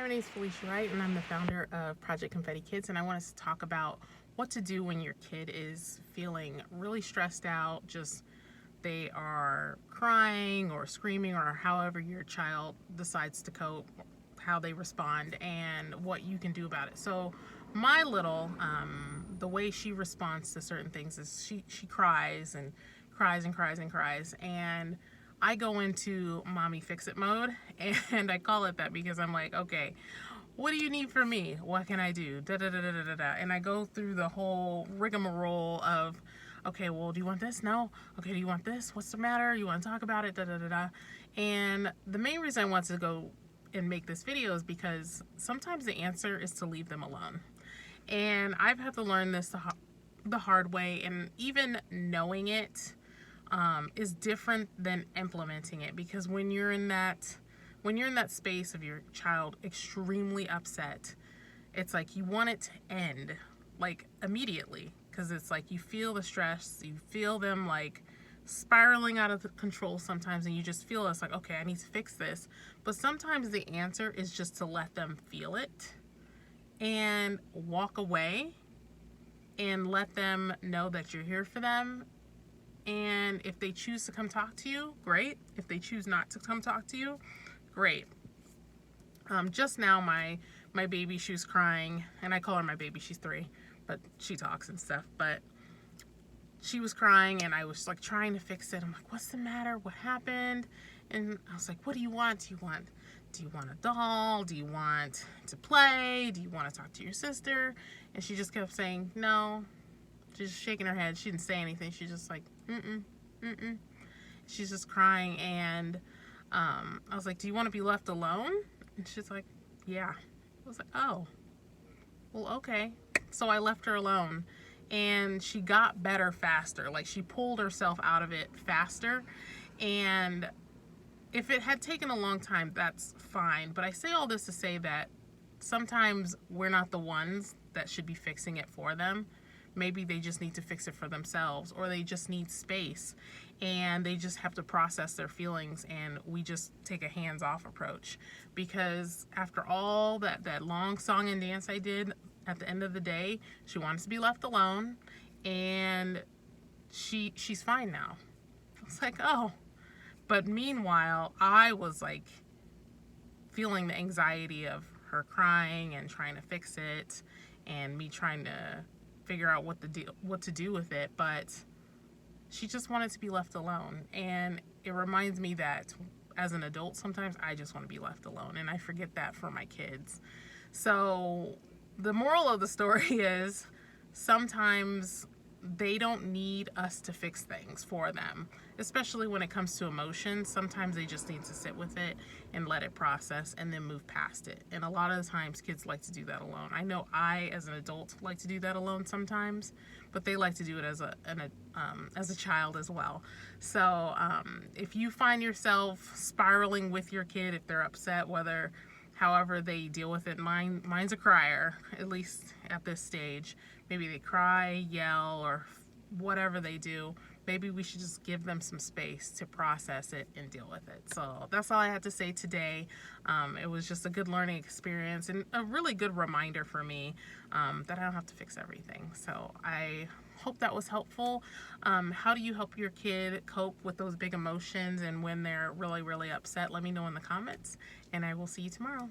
my name is Felicia Wright, and I'm the founder of Project Confetti Kids, and I want us to talk about what to do when your kid is feeling really stressed out, just they are crying or screaming, or however your child decides to cope, how they respond, and what you can do about it. So my little, the way she responds to certain things is she cries and cries and cries and cries, and I go into mommy fix it mode, and I call it that because I'm like, okay, what do you need from me? What can I do? Da da da da da da. And I go through the whole rigmarole of, okay, well, do you want this? No. Okay, do you want this? What's the matter? You want to talk about it? Da da da da. And the main reason I want to go and make this video is because sometimes the answer is to leave them alone. And I've had to learn this the hard way, and even knowing it is different than implementing it, because when you're in that space of your child extremely upset, it's like you want it to end like immediately, because it's like you feel the stress, you feel them like spiraling out of control sometimes, and you just feel it's like, okay, I need to fix this. But sometimes the answer is just to let them feel it and walk away and let them know that you're here for them. And if they choose to come talk to you, great. If they choose not to come talk to you, great. Just now my baby, she was crying, and I call her my baby, she's 3, but she talks and stuff. But she was crying, and I was like trying to fix it. I'm like, what's the matter? What happened? And I was like, what do you want? Do you want a doll? Do you want to play? Do you want to talk to your sister? And she just kept saying no. She's just shaking her head. She didn't say anything. She's just like, mm-mm. She's just crying. And I was like, do you want to be left alone? And she's like, yeah. I was like, oh, well, okay. So I left her alone, and she got better faster. Like, she pulled herself out of it faster. And if it had taken a long time, that's fine. But I say all this to say that sometimes we're not the ones that should be fixing it for them. Maybe they just need to fix it for themselves, or they just need space, and they just have to process their feelings, and we just take a hands-off approach. Because after all that long song and dance I did, at the end of the day, she wants to be left alone, and she's fine now. It's like, oh. But meanwhile, I was like feeling the anxiety of her crying and trying to fix it, and me trying to figure out what to do with it. But she just wanted to be left alone, and it reminds me that as an adult, sometimes I just want to be left alone, and I forget that for my kids. So the moral of the story is sometimes they don't need us to fix things for them, especially when it comes to emotions. Sometimes they just need to sit with it and let it process and then move past it. And a lot of the times kids like to do that alone. I know I, as an adult, like to do that alone sometimes, but they like to do it as a child as well. So if you find yourself spiraling with your kid, if they're upset, however they deal with it, mine's a crier, at least at this stage. Maybe they cry, yell, or whatever they do. Maybe we should just give them some space to process it and deal with it. So that's all I had to say today. It was just a good learning experience and a really good reminder for me that I don't have to fix everything. So I hope that was helpful. How do you help your kid cope with those big emotions and when they're really, really upset? Let me know in the comments, and I will see you tomorrow.